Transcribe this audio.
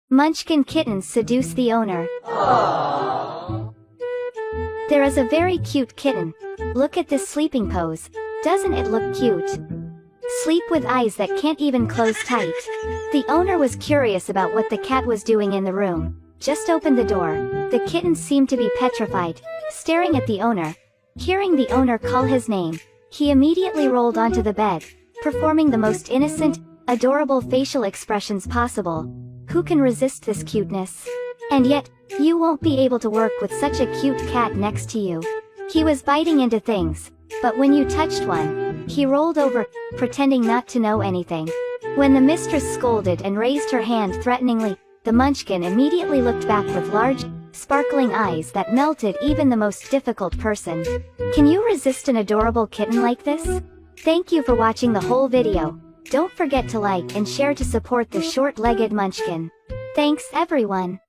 Munchkin kittens seduce the owner. There is a very cute kitten. Look at this sleeping pose. Doesn't it look cute? Sleep with eyes that can't even close tight. The owner was curious about what the cat was doing in the room. Just opened the door. The kitten seemed to be petrified, staring at the owner. Hearing the owner call his name, he immediately rolled onto the bed, performing the most innocent, adorable facial expressions possible. Who can resist this cuteness? And yet, you won't be able to work with such a cute cat next to you. He was biting into things, but when you touched one, he rolled over, pretending not to know anything. When the mistress scolded and raised her hand threateningly, the Munchkin immediately looked back with large, sparkling eyes that melted even the most difficult person. Can you resist an adorable kitten like this? Thank you for watching the whole video. Don't forget to like and share to support the short-legged Munchkin. Thanks everyone.